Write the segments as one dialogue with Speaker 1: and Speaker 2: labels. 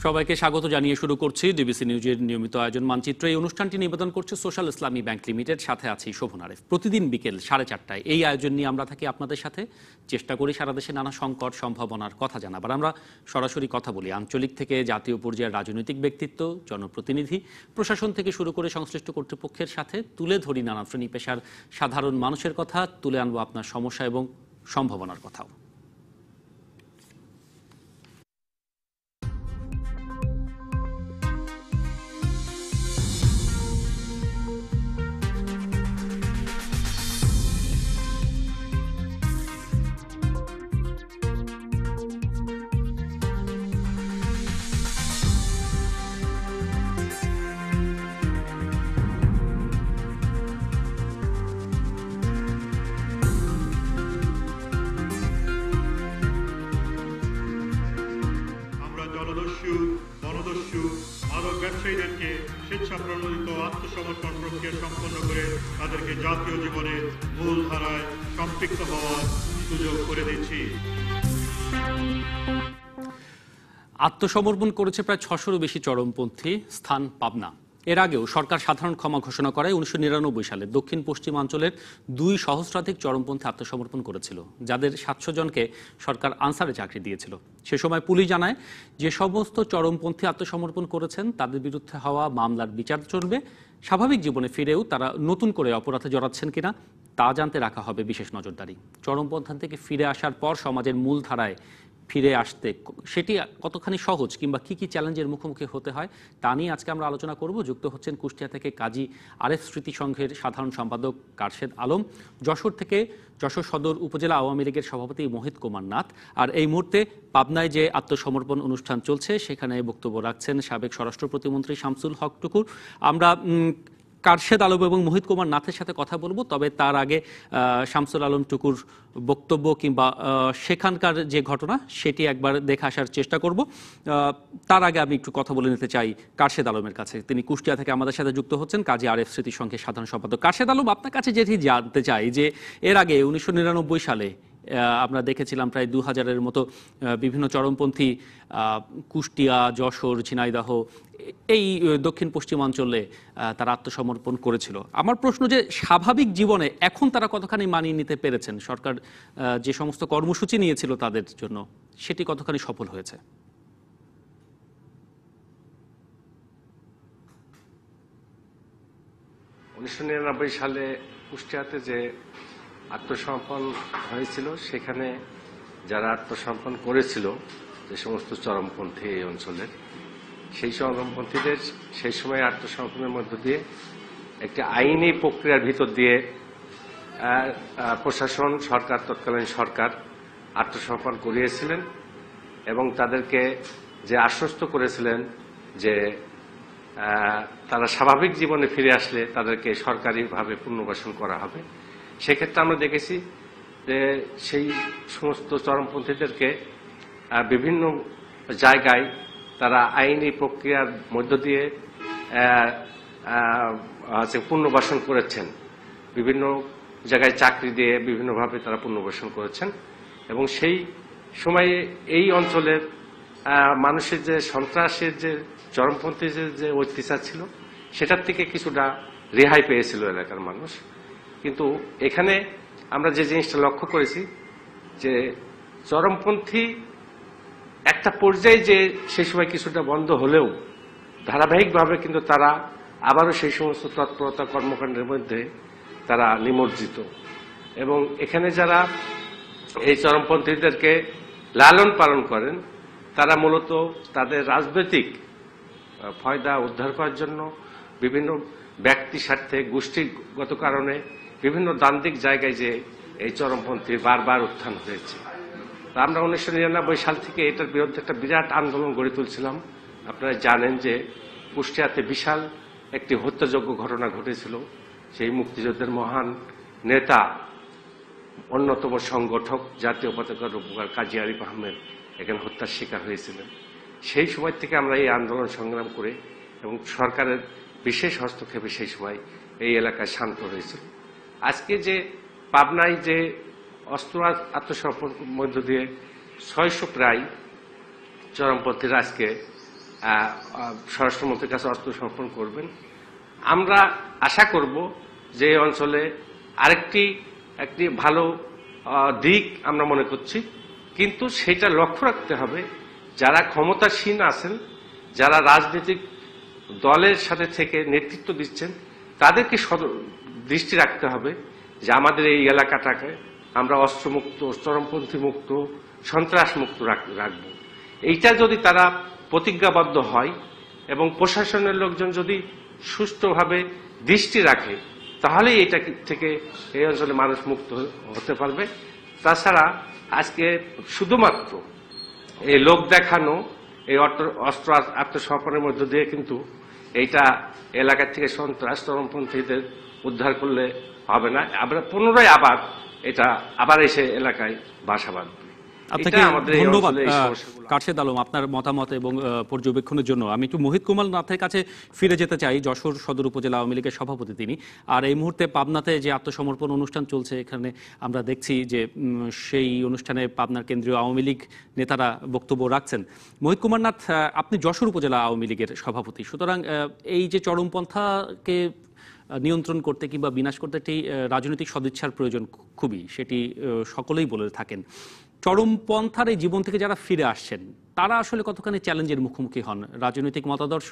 Speaker 1: সবাইকে স্বাগত জানিয়ে শুরু করছি ডিবিসি নিউজের নিয়মিত আয়োজন মানচিত্র। এই অনুষ্ঠানটি নিবেদন করছে সোশ্যাল ইসলামী ব্যাংক লিমিটেড, সাথে আছি শোভন আরেফ। প্রতিদিন বিকেল 4:30টায় এই আয়োজন নিয়ে আমরা থাকি আপনাদের সাথে। চেষ্টা করি সারা দেশে নানা সংকট সম্ভাবনার কথা জানাবার। আমরা সরাসরি কথা বলি আঞ্চলিক থেকে জাতীয় পর্যায়ের রাজনৈতিক ব্যক্তিত্ব, জনপ্রতিনিধি, প্রশাসন থেকে শুরু করে সংশ্লিষ্ট কর্তৃপক্ষের সাথে তুলে ধরি নানা শ্রেণী পেশার সাধারণ মানুষের কথা, তুলে আনবো আপনার সমস্যা এবং সম্ভাবনার কথাও।
Speaker 2: বনদস্যু মাদক ব্যবসায়ীদেরকে স্বেচ্ছাপ্রণোদিত আত্মসমর্পণ প্রক্রিয়া সম্পন্ন করে তাদেরকে জাতীয় জীবনের মূল ধারায় সম্পৃক্ত হওয়ার সুযোগ করে দিচ্ছি।
Speaker 1: আত্মসমর্পণ করেছে প্রায় 600-ও বেশি চরমপন্থী, স্থান পাবনা। এর আগেও সরকার সাধারণ ক্ষমা ঘোষণা করে 1999 সালে দক্ষিণ পশ্চিমাঞ্চলের 2 সহস্রাধিক চরমপন্থী আত্মসমর্পণ করেছিল, যাদের 700 জনকে সরকার আনসারে চাকরি দিয়েছিল। সে সময় পুলিশ জানায় যে সমস্ত চরমপন্থী আত্মসমর্পণ করেছেন তাদের বিরুদ্ধে হওয়া মামলার বিচার চলবে। স্বাভাবিক জীবনে ফিরেও তারা নতুন করে অপরাধে জড়াচ্ছেন কিনা তা জানতে রাখা হবে বিশেষ নজরদারি। চরমপন্থা থেকে ফিরে আসার পর সমাজের মূল ধারায় ফিরে আসতে সেটি কতখানি সহজ কিংবা কি কি চ্যালেঞ্জের মুখোমুখি হতে হয় তা নিয়ে আজকে আমরা আলোচনা করব। যুক্ত হচ্ছেন কুষ্টিয়া থেকে কাজী আরেফ স্মৃতি সংঘের সাধারণ সম্পাদক কারশেদ আলম, যশোর থেকে যশোর সদর উপজেলা আওয়ামী লীগের সভাপতি মোহিত কুমার নাথ, আর এই মুহূর্তে পাবনায় যে আত্মসমর্পণ অনুষ্ঠান চলছে সেখানে বক্তব্য রাখছেন সাবেক স্বরাষ্ট্র প্রতিমন্ত্রী শামসুল হক টুকুর। আমরা কারশেদ আলম এবং মোহিত কুমার নাথের সাথে কথা বলবো, তবে তার আগে শামসুল আলম টুকুর বক্তব্য কিংবা সেখানকার যে ঘটনা সেটি একবার দেখে আসার চেষ্টা করব। তার আগে আমি একটু কথা বলে নিতে চাই কারশেদ আলমের কাছে। তিনি কুষ্টিয়া থেকে আমাদের সাথে যুক্ত হচ্ছেন, কাজী আরেফ স্মৃতি সংঘের সাধারণ সম্পাদক। কারশেদ আলম, আপনার কাছে যেটি জানতে চাই যে এর আগে 1999 সালে আমরা দেখেছিলাম প্রায় 2000-এর মতো বিভিন্ন চরমপন্থী কুষ্টিয়া, যশোর, ঝিনাইদহ এই দক্ষিণ পশ্চিমাঞ্চলে তারা আত্মসমর্পণ করেছিল। আমার প্রশ্ন যে স্বাভাবিক জীবনে এখন তারা কতখানি মানিয়ে নিতে পেরেছেন? সরকার যে সমস্ত কর্মসূচি নিয়েছিল তাদের জন্য সেটি কতখানি সফল হয়েছে?
Speaker 3: 1999 সালে কুষ্টিয়াতে যে আত্মসমর্পণ হয়েছিল, সেখানে যারা আত্মসমর্পণ করেছিল যে সমস্ত চরমপন্থী এই অঞ্চলের, সেই চরমপন্থীদের সেই সময় আত্মসমর্পণের মধ্য দিয়ে একটি আইনি প্রক্রিয়ার ভিতর দিয়ে প্রশাসন, সরকার, তৎকালীন সরকার আত্মসমর্পণ করিয়েছিলেন এবং তাদেরকে যে আশ্বস্ত করেছিলেন যে তারা স্বাভাবিক জীবনে ফিরে আসলে তাদেরকে সরকারিভাবে পুনর্বাসন করা হবে। সেক্ষেত্রে আমরা দেখেছি যে সেই সমস্ত চরমপন্থীদেরকে বিভিন্ন জায়গায় তারা আইনি প্রক্রিয়ার মধ্য দিয়ে পুনর্বাসন করেছেন। বিভিন্ন জায়গায় চাকরি দিয়ে বিভিন্নভাবে তারা পুনর্বাসন করেছেন এবং সেই সময়ে এই অঞ্চলের মানুষের যে সন্ত্রাসের যে চরমপন্থী যে অত্যাচার ছিল সেটার থেকে কিছুটা রেহাই পেয়েছিল এলাকার মানুষ। কিন্তু এখানে আমরা যে জিনিসটা লক্ষ্য করেছি যে চরমপন্থী একটা পর্যায়ে যে সেই সময় কিছুটা বন্ধ হলেও ধারাবাহিকভাবে কিন্তু তারা আবারও সেই সমস্ত তৎপরতা কর্মকাণ্ডের মধ্যে তারা নিমজ্জিত। এবং এখানে যারা এই চরমপন্থীদেরকে লালন পালন করেন তারা মূলত তাদের রাজনৈতিক ফায়দা উদ্ধার করার জন্য বিভিন্ন ব্যক্তি স্বার্থে, গোষ্ঠীগত কারণে বিভিন্ন দ্বান্দ্বিক জায়গায় যে এই চরমপন্থীর বারবার উত্থান হয়েছে। আমরা 1999 সাল থেকে এটার বিরুদ্ধে একটা বিরাট আন্দোলন গড়ে তুলছিলাম। আপনারা জানেন যে কুষ্টিয়াতে বিশাল একটি হত্যাযোগ্য ঘটনা ঘটেছিল। সেই মুক্তিযুদ্ধের মহান নেতা, অন্যতম সংগঠক, জাতীয় পতাকার রূপকার কাজী আরিফ আহমেদ এখানে হত্যার শিকার হয়েছিলেন। সেই সময় থেকে আমরা এই আন্দোলন সংগ্রাম করে এবং সরকারের বিশেষ হস্তক্ষেপে সেই সময় এই এলাকায় শান্ত হয়েছিল। আজকে যে পাবনায় যে অস্ত্র আত্মসমর্পণ মধ্য দিয়ে 600 প্রায় চরমপন্থীরা আজকে স্বরাষ্ট্রমন্ত্রীর কাছে আত্মসমর্পণ করবেন। আমরা আশা করব যে এই অঞ্চলে একটি ভালো দিক আমরা মনে করছি, কিন্তু সেটা লক্ষ্য রাখতে হবে যারা ক্ষমতাসীন আছেন, যারা রাজনৈতিক দলের সাথে থেকে নেতৃত্ব দিচ্ছেন, তাদেরকে দৃষ্টি রাখতে হবে যে আমাদের এই এলাকাটাকে আমরা অস্ত্রমুক্ত, চরমপন্থী মুক্ত, সন্ত্রাস মুক্ত রাখবো। এইটা যদি তারা প্রতিজ্ঞাবদ্ধ হয় এবং প্রশাসনের লোকজন যদি সুষ্ঠুভাবে দৃষ্টি রাখে, তাহলে এটা থেকে এই অঞ্চলে মানুষ মুক্ত হতে পারবে। তাছাড়া আজকে শুধুমাত্র এই লোক দেখানো, এই অস্ত্র আত্মসমর্পণের মধ্য দিয়ে কিন্তু এইটা এলাকা থেকে সন্ত্রাস চরমপন্থীদের উদ্ধার করলে হবে না। আমরা পুনরায় আবার এসে এলাকায় বাসা বাঁধবে।
Speaker 1: আপনাকে ধন্যবাদ কারশেদ আলম, আপনার মতামত এবং পর্যবেক্ষণের জন্য। আমি একটু মোহিত কুমার নাথের কাছে ফিরে যেতে চাই। যশোর সদর উপজেলা আওয়ামী লীগের সভাপতি তিনি। আর এই মুহূর্তে পাবনাতে যে আত্মসমর্পণ অনুষ্ঠান চলছে, এখানে আমরা দেখছি যে সেই অনুষ্ঠানে পাবনার কেন্দ্রীয় আওয়ামী লীগ নেতারা বক্তব্য রাখছেন। মোহিত কুমার নাথ, আপনি যশোর উপজেলা আওয়ামী লীগের সভাপতি, সুতরাং এই যে চরমপন্থাকে নিয়ন্ত্রণ করতে কিংবা বিনাশ করতে একটি রাজনৈতিক সদিচ্ছার প্রয়োজন খুবই, সেটি সকলেই বলে থাকেন। চরমপন্থার এই জীবন থেকে যারা ফিরে আসছেন, তারা আসলে কতখানি চ্যালেঞ্জের মুখোমুখি হন রাজনৈতিক মতাদর্শ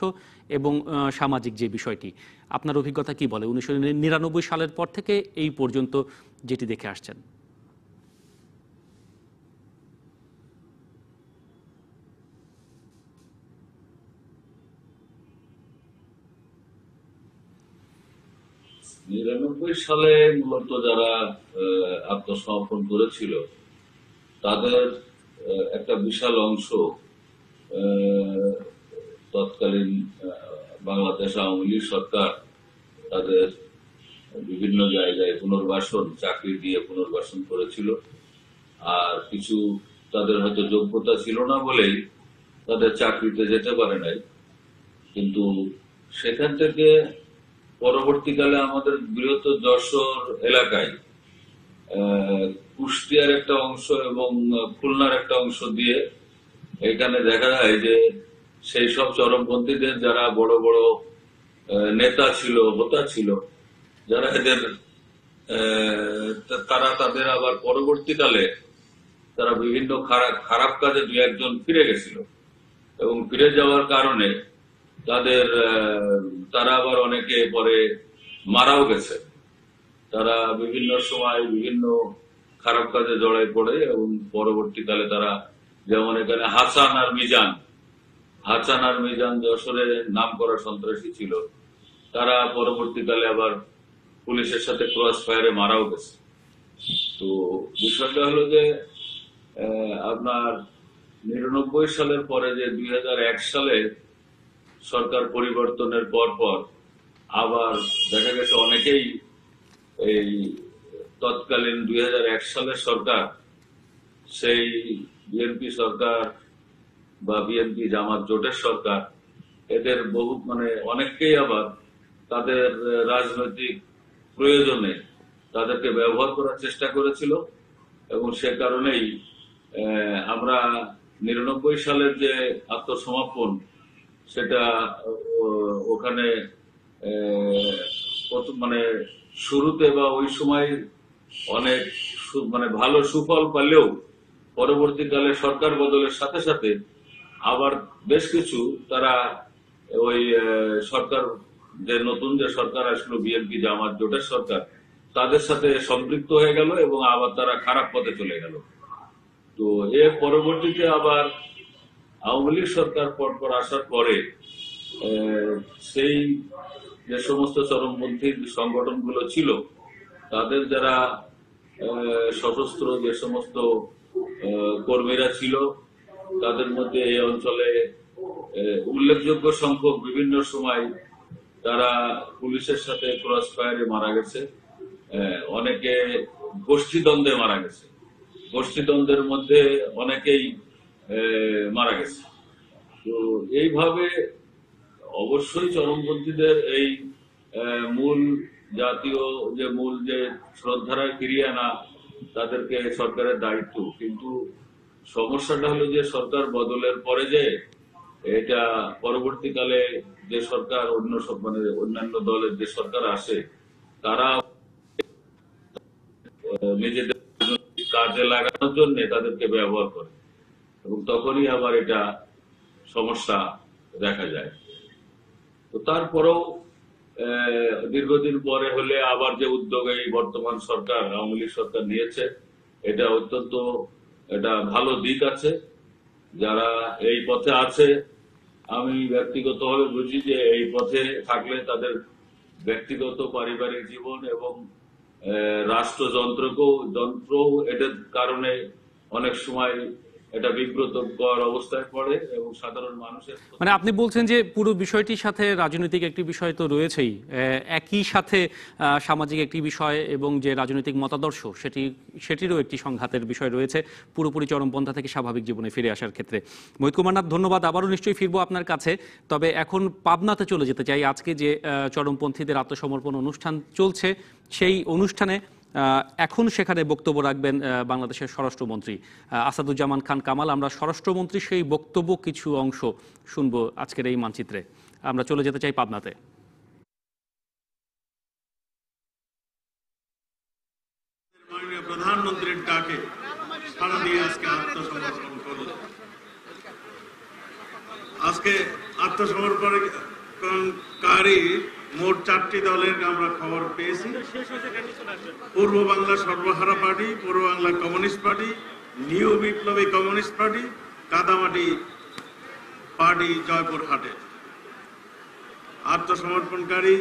Speaker 1: এবং সামাজিক যে বিষয়টি? আপনার অভিজ্ঞতা কি বলে 1999 সালের পর থেকে এই পর্যন্ত যেটি দেখে আসছেন?
Speaker 4: সালে মূলত যারা আত্মসমর্পণ করেছিল তাদের একটা বিশাল অংশ তৎকালীন বাংলাদেশ আওয়ামী লীগ সরকার তাদের বিভিন্ন জায়গায় পুনর্বাসন, চাকরি দিয়ে পুনর্বাসন করেছিল। আর কিছু তাদের হয়তো যোগ্যতা ছিল না বলেই তাদের চাকরিতে যেতে পারে নাই। কিন্তু সেখান থেকে পরবর্তীকালে আমাদের বৃহত্তর যশোর এলাকায় কুষ্টিয়ার একটা অংশ এবং খুলনার একটা অংশ দিয়ে এখানে দেখা যায় যে সেই সব চরমপন্থীদের যারা বড় বড় নেতা ছিল, হোতা ছিল, যারা এদের তারা তাদের আবার পরবর্তীকালে তারা বিভিন্ন খারাপ কাজে দু একজন ফিরে গেছিল এবং ফিরে যাওয়ার কারণে তারা আবার অনেকে পরে মারাও গেছে। তারা বিভিন্ন সময় বিভিন্ন খারাপ কাজে জড়াই পড়ে এবং পরবর্তীকালে তারা, যেমন এখানে হাসান আর মিজান যশোরের নাম করা সন্ত্রাসী ছিল, তারা পরবর্তীকালে আবার পুলিশের সাথে ক্রস ফায়ারে মারাও গেছে। তো বিষয়টা হলো যে আপনার 99 সালের পরে যে 2001 সালে সরকার পরিবর্তনের পর আবার দেখা গেছে অনেকেই এই তৎকালীন 2001 সালের সরকার, সেই বিএনপি সরকার বা বিএনপি জামাত জোটের সরকার, এদের অনেককেই আবার তাদের রাজনৈতিক প্রয়োজনে তাদেরকে ব্যবহার করার চেষ্টা করেছিল এবং সে কারণেই আমরা 99 সালের যে আত্মসমর্পণ, সেটা ওখানে শুরুতে বা ওই সময় অনেক ভালো সুফল পেলেও পরবর্তীকালে সরকার বদলের সাথে সাথে আবার বেশ কিছু তারা ওই সরকার, যে নতুন যে সরকার আসলো বিএনপি জামাত জোটের সরকার, তাদের সাথে সম্পৃক্ত হয়ে গেল এবং আবার তারা খারাপ পথে চলে গেল। তো এর পরবর্তীতে আবার আওয়ামী লীগ সরকার পরপর আসার পরে সেই যে সমস্ত চরমপন্থী সংগঠনগুলো ছিল, তাদের যারা সশস্ত্র যে সমস্ত কর্মীরা ছিল, তাদের মধ্যে এই অঞ্চলে উল্লেখযোগ্য সংখ্যক বিভিন্ন সময় তারা পুলিশের সাথে ক্রস ফায়ারে মারা গেছে, অনেকে গোষ্ঠীদ্বন্দ্বে মারা গেছে, গোষ্ঠীদ্বন্দ্বের মধ্যে অনেকেই মারা গেছে। তো এইভাবে অবশ্যই চরমপন্থীদের এই মূল যে শ্রদ্ধারায় ফিরিয়ে আনা তাদেরকে সরকারের দায়িত্ব। কিন্তু সমস্যাটা হলো যে সরকার বদলের পরে যে এটা পরবর্তীকালে যে সরকার অন্য সব মানে অন্যান্য দলের যে সরকার আসে তারা নিজেদের কাজে লাগানোর জন্য তাদেরকে ব্যবহার করে এবং তখনই আবার এটা সমস্যা দেখা যায়। তো তারপরেও দীর্ঘদিন পরে হলে আবার যে উদ্যোগ এই বর্তমান সরকার আওয়ামী লীগ সরকার নিয়েছে এটা অত্যন্ত এটা ভালো দিক আছে। যারা এই পথে আছে আমি ব্যক্তিগতভাবে বুঝি যে এই পথে থাকলে তাদের ব্যক্তিগত পারিবারিক জীবন এবং যন্ত্র এটার কারণে অনেক সময় এটা বিব্রতকর অবস্থায় পড়ে এবং সাধারণ মানুষের
Speaker 1: মানে আপনি বলছেন যে পুরো বিষয়টির সাথে রাজনৈতিক একটি বিষয় তো রয়েছেই, একই সাথে সামাজিক একটি বিষয় এবং যে রাজনৈতিক মতাদর্শ সেটিরও একটি সংঘাতের বিষয় রয়েছে পুরোপুরি চরমপন্থা থেকে স্বাভাবিক জীবনে ফিরে আসার ক্ষেত্রে। মোহিত কুমার নাথ, ধন্যবাদ, আবারও নিশ্চয়ই ফিরবো আপনার কাছে। তবে এখন পাবনাতে চলে যেতে চাই। আজকে যে চরমপন্থীদের আত্মসমর্পণ অনুষ্ঠান চলছে সেই অনুষ্ঠানে এখন সেখানে বক্তব্য রাখবেন বাংলাদেশের স্বরাষ্ট্রমন্ত্রী আসাদুজ্জামান খান কামাল। আমরা স্বরাষ্ট্রমন্ত্রী সেই বক্তব্য কিছু অংশ শুনবো আজকের এই মানচিত্রে। আমরা চলে যেতে চাই পাবনাতে।
Speaker 2: মাননীয় প্রধানমন্ত্রীর ডাকে সাড়া দিয়ে আজকে আত্মসমর্পণ করল। আজকে আত্মসমর্পণকারী মোট 4টি দলের আমরা খবর পেয়েছি। পূর্ব বাংলা সর্বহারা পার্টি, পূর্ব বাংলা কমিউনিস্ট পার্টি, নিউ বিপ্লবী কমিউনিস্ট পার্টি, কাদামাটি পার্টি জয়পুরহাটে। আত্মসমর্পণকারী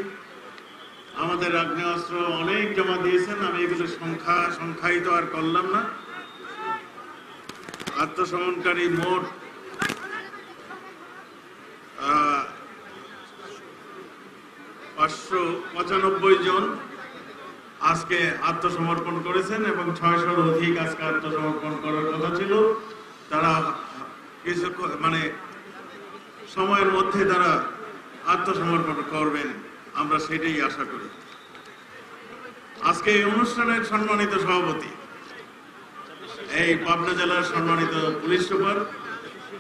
Speaker 2: আমাদের আগ্নেয়াস্ত্র অনেক জমা দিয়েছেন, আমি এগুলো সংখ্যায়িত আর করলাম না। আত্মসমর্পণকারী মোট 595 জন আজকে আত্মসমর্পণ করেছেন এবং 600-র অধিক আজকে আত্মসমর্পণ করার কথা ছিল। তারা কিছু সময়ের মধ্যে তারা আত্মসমর্পণ করবেন, আমরা সেটাই আশা করি। আজকে এই অনুষ্ঠানের সম্মানিত সভাপতি, এই পাবনা জেলার সম্মানিত পুলিশ সুপার,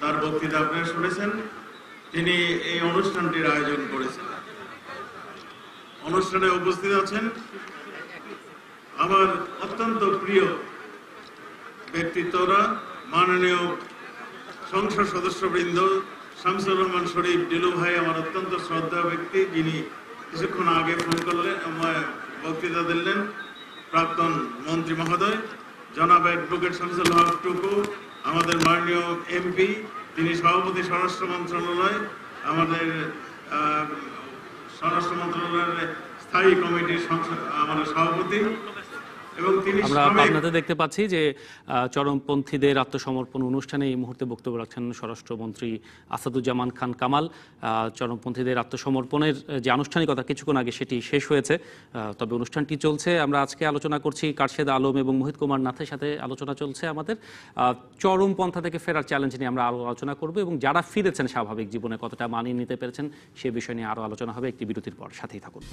Speaker 2: তার বক্তৃতা আপনারা শুনেছেন। তিনি এই অনুষ্ঠানটির আয়োজন করেছেন। অনুষ্ঠানে উপস্থিত আছেন আমার অত্যন্ত প্রিয় ব্যক্তিত্বরা, মাননীয় সংসদ সদস্যবৃন্দ শামসুর রহমান শরীফ ডিলু ভাই, আমার অত্যন্ত শ্রদ্ধা ব্যক্তি, যিনি কিছুক্ষণ আগে ফোন করলেন, বক্তৃতা দিলেন। প্রাক্তন মন্ত্রী মহোদয় জনাব অ্যাডভোকেট শামসুল হক টুকু, আমাদের মাননীয় এমপি, তিনি সভাপতি স্বরাষ্ট্র মন্ত্রণালয়, আমাদের স্বরাষ্ট্র মন্ত্রণালয়ের স্থায়ী কমিটির আমাদের সভাপতি, এবং তিনি
Speaker 1: আমরা পাবনাতে দেখতে পাচ্ছি যে চরমপন্থীদের আত্মসমর্পণ অনুষ্ঠানে এই মুহূর্তে বক্তব্য রাখছেন স্বরাষ্ট্রমন্ত্রী আসাদুজ্জামান খান কামাল। চরমপন্থীদের আত্মসমর্পণের যে আনুষ্ঠানিকতা কিছুক্ষণ আগে সেটি শেষ হয়েছে, তবে অনুষ্ঠানটি চলছে। আমরা আজকে আলোচনা করছি কারশেদ আলম এবং মোহিত কুমার নাথের সাথে আলোচনা চলছে আমাদের। চরমপন্থা থেকে ফেরার চ্যালেঞ্জ নিয়ে আমরা আরও আলোচনা করব এবং যারা ফিরেছেন স্বাভাবিক জীবনে কতটা মানিয়ে নিতে পেরেছেন সে বিষয় নিয়ে আরও আলোচনা হবে একটি বিরতির পর। সাথেই থাকুন।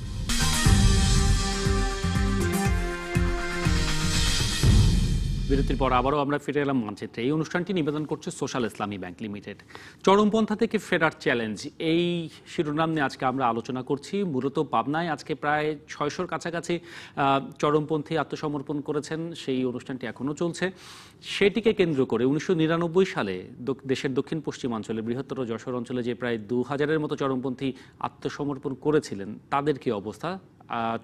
Speaker 1: বিরতির পর আবারও আমরা ফিরে এলাম মানচিত্রে। এই অনুষ্ঠানটি নিবেদন করছে সোশ্যাল ইসলামী ব্যাংক লিমিটেড। চরমপন্থা থেকে ফেরার চ্যালেঞ্জ, এই শিরোনাম নিয়ে আজকে আমরা আলোচনা করছি। মূলত পাবনায় আজকে প্রায় 600-র কাছাকাছি চরমপন্থী আত্মসমর্পণ করেছেন, সেই অনুষ্ঠানটি এখনও চলছে। সেটিকে কেন্দ্র করে 1999 সালে দেশের দক্ষিণ পশ্চিমাঞ্চলে বৃহত্তর যশোর অঞ্চলে যে প্রায় 2000-এর মতো চরমপন্থী আত্মসমর্পণ করেছিলেন তাদের কি অবস্থা,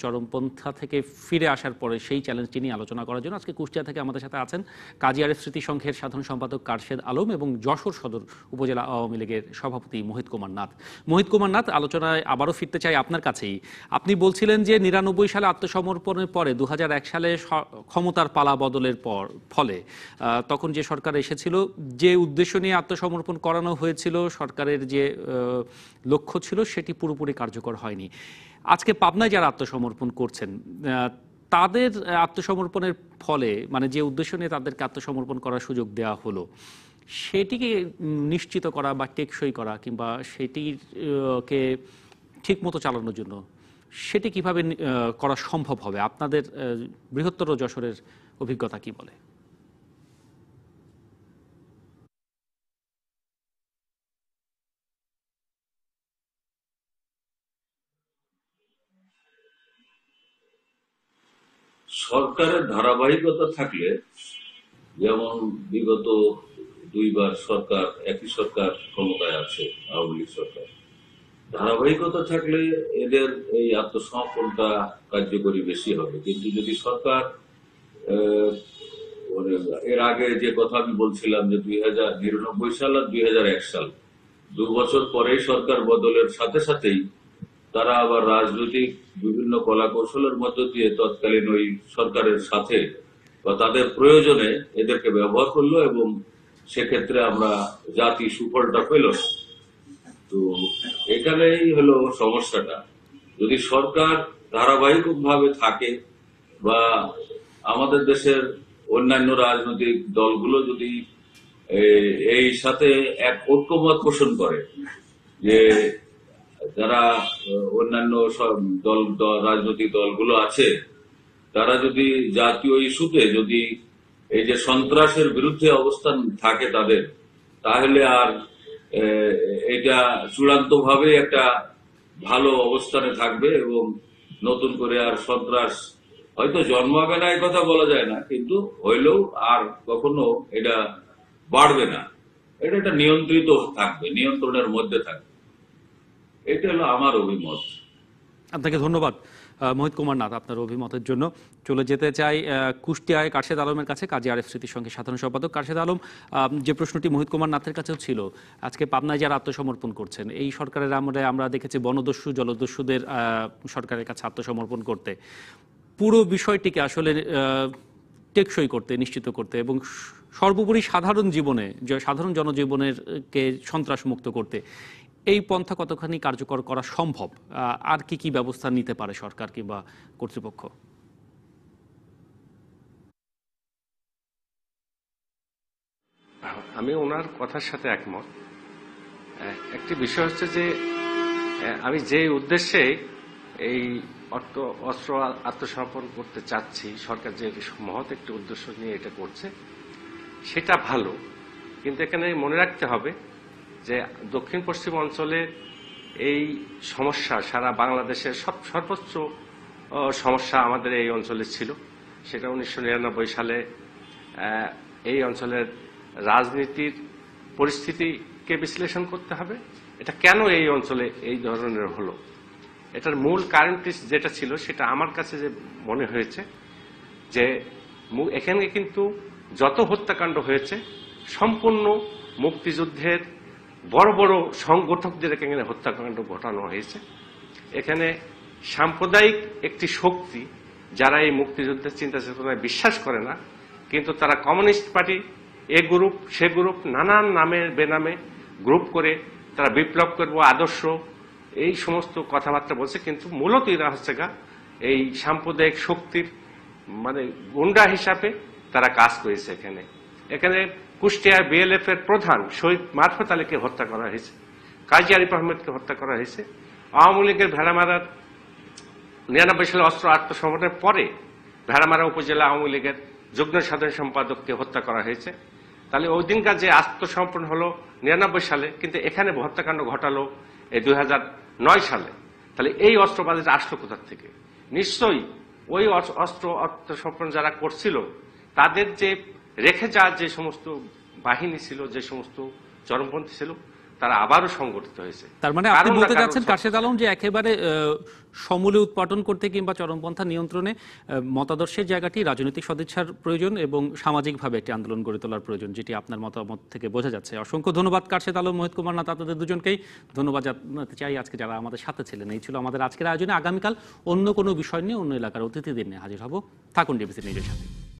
Speaker 1: চরমপন্থা থেকে ফিরে আসার পরে সেই চ্যালেঞ্জটি নিয়ে আলোচনা করার জন্য আজকে কুষ্টিয়া থেকে আমাদের সাথে আছেন কাজিয়ারের স্মৃতি সংঘের সাধারণ সম্পাদক কারশেদ আলম এবং যশোর সদর উপজেলা আওয়ামী লীগের সভাপতি মোহিত কুমার নাথ। মোহিত কুমার নাথ, আলোচনায় আবারও ফিরতে চাই আপনার কাছেই। আপনি বলছিলেন যে 99 সালে আত্মসমর্পণের পরে 2001 সালে ক্ষমতার পালা বদলের ফলে তখন যে সরকার এসেছিল, যে উদ্দেশ্য নিয়ে আত্মসমর্পণ করানো হয়েছিল, সরকারের যে লক্ষ্য ছিল সেটি পুরোপুরি কার্যকর হয়নি। আজকে পাবনায় যারা আত্মসমর্পণ করছেন তাদের আত্মসমর্পণের ফলে যে উদ্দেশ্য নিয়ে তাদেরকে আত্মসমর্পণ করার সুযোগ দেওয়া হলো সেটিকে নিশ্চিত করা বা টেকসই করা কিংবা সেটিকে ঠিক মতো চালানোর জন্য সেটি কিভাবে করা সম্ভব হবে, আপনাদের বৃহত্তর যশোরের অভিজ্ঞতা কি বলে?
Speaker 4: সরকারের ধারাবাহিকতা থাকলে, যেমন বিগত দুইবার সরকার, একই সরকার ক্ষমতায় আছে, আওয়ামী লীগ সরকার, ধারাবাহিকতা থাকলে এদের এই আত্মসমর্পণটা কার্যকরী বেশি হবে। কিন্তু যদি সরকার মানে এর আগে যে কথা আমি বলছিলাম যে 2099 সাল আর 2001 সাল 2 বছর পরেই সরকার বদলের সাথে সাথেই তারা আবার রাজনৈতিক বিভিন্ন কলা কৌশলের মধ্য দিয়ে তৎকালীন ওই সরকারের সাথে বা তাদের প্রয়োজনে এদেরকে ব্যবহার করলো, এবং সেক্ষেত্রে আমরা জাতি সুফলটা পেল। তো এখানেই হলো সমস্যাটা। যদি সরকার ধারাবাহিকভাবে থাকে বা আমাদের দেশের অন্যান্য রাজনৈতিক দলগুলো যদি এই সাথে এক ঐক্যমত পোষণ করে যে যারা অন্যান্য রাজনৈতিক দলগুলো আছে তারা যদি জাতীয় ইস্যুতে যদি এই যে সন্ত্রাসের বিরুদ্ধে অবস্থান থাকে তাদের, তাহলে আর এটা চূড়ান্তভাবে একটা ভালো অবস্থানে থাকবে এবং নতুন করে আর সন্ত্রাস হয়তো জন্মাবে না, এই কথা বলা যায় না, কিন্তু হইলেও আর কখনো এটা বাড়বে না। এটা একটা নিয়ন্ত্রিত থাকবে, নিয়ন্ত্রণের মধ্যে থাকবে। এটা হলো আমার অভিমত।
Speaker 1: আপনাকে ধন্যবাদ মোহিত কুমার নাথ আপনার অভিমতের জন্য। চলে যেতে চাই কুষ্টিয়ায় কারশেদ আলমের কাছে, কাজী আরিফ স্মৃতির সঙ্গে সাধারণ সম্পাদক। কারশেদ আলম, যে প্রশ্নটি মোহিত কুমার নাথের কাছেও ছিল, আজকে পাবনায় যারা আত্মসমর্পণ করছেন, এই সরকারের আমলে আমরা দেখেছি বনদস্যু জলদস্যুদের সরকারের কাছে আত্মসমর্পণ করতে, পুরো বিষয়টিকে আসলে টেকসই করতে, নিশ্চিত করতে এবং সর্বোপরি সাধারণ জীবনে, সাধারণ জনজীবনের কে সন্ত্রাস মুক্ত করতে এই পন্থা কতখানি কার্যকর করা সম্ভব? আর কি কি ব্যবস্থা নিতে পারে সরকার কিংবা কর্তৃপক্ষ?
Speaker 3: আমি ওনার কথার সাথে একমত। একটি বিষয় হচ্ছে যে আমি যে উদ্দেশ্যে এই অস্ত্র আত্মসমর্পণ করতে চাচ্ছি, সরকার যে মহৎ একটি উদ্দেশ্য নিয়ে এটা করছে সেটা ভালো, কিন্তু এখানে মনে রাখতে হবে যে দক্ষিণ পশ্চিম অঞ্চলে এই সমস্যা সারা বাংলাদেশের সর্বোচ্চ সমস্যা আমাদের এই অঞ্চলে ছিল। সেটা 1999 সালে এই অঞ্চলের রাজনীতির পরিস্থিতিকে বিশ্লেষণ করতে হবে। এটা কেন এই অঞ্চলে এই ধরনের হলো, এটার মূল কারণটি যেটা ছিল সেটা আমার কাছে যে মনে হয়েছে যে এখানে কিন্তু যত হত্যাকাণ্ড হয়েছে সম্পূর্ণ মুক্তিযুদ্ধের বড় বড় সংগঠকদের এখানে হত্যাকাণ্ড ঘটানো হয়েছে। এখানে সাম্প্রদায়িক একটি শক্তি যারা এই মুক্তিযুদ্ধের চিন্তা চেতনায় বিশ্বাস করে না, কিন্তু তারা কমিউনিস্ট পার্টি, এ গ্রুপ সে গ্রুপ, নানান নামের বেনামে গ্রুপ করে তারা বিপ্লব করবো, আদর্শ, এই সমস্ত কথাবার্তা বলছে, কিন্তু মূলত এরা হচ্ছে এই সাম্প্রদায়িক শক্তির মানে গুন্ডা হিসাবে তারা কাজ করেছে। এখানে কুষ্টিয়ার বিএলএফ এর প্রধান শহীদ মারফত আলীকে হত্যা করা হয়েছে, কাজী আরিফ আহমেদকে হত্যা করা হয়েছে। আওয়ামী লীগের ভেড়ামারার 99 সালে অস্ত্র আত্মসমর্পণের পরে ভেড়ামারা উপজেলা আওয়ামী লীগের যুগ্ম সাধারণ সম্পাদককে হত্যা করা হয়েছে। তাহলে ওই দিনকার যে আত্মসমর্পণ হলো 99 সালে, কিন্তু এখানে হত্যাকাণ্ড ঘটালো এই 2009 সালে। তাহলে এই অস্ত্রবাজিটা আসলো কোথার থেকে? নিশ্চয়ই ওই অস্ত্র আত্মসমর্পণ যারা করছিল তাদের যে রেখে যাওয়ার যে সমস্ত বাহিনী ছিল, যে সমস্ত চরমপন্থী ছিল, তারা আবারও সংগঠিত হয়েছে।
Speaker 1: তার মানে আপনি বলতে চাচ্ছেন কারশেদ আলম যে একেবারে সমূলে উৎপাদন করতে কিংবা চরমপন্থা নিয়ন্ত্রণে মতাদর্শের জায়গাটি রাজনৈতিক সদিচ্ছার প্রয়োজন এবং সামাজিকভাবে একটি আন্দোলন গড়ে তোলার প্রয়োজন, যেটি আপনার মতামত থেকে বোঝা যাচ্ছে। অসংখ্য ধন্যবাদ কারশেদ আলম, মোহিত কুমার নাথ, আপনাদের দুজনকেই ধন্যবাদ জানাতে চাই আজকে যারা আমাদের সাথে ছিলেন। এই ছিল আমাদের আজকের আয়োজনে। আগামীকাল অন্য কোনো বিষয় নিয়ে, অন্য এলাকার অতিথিদের নিয়ে হাজির হব। থাকুন ডিবিসি নিউজের সাথে।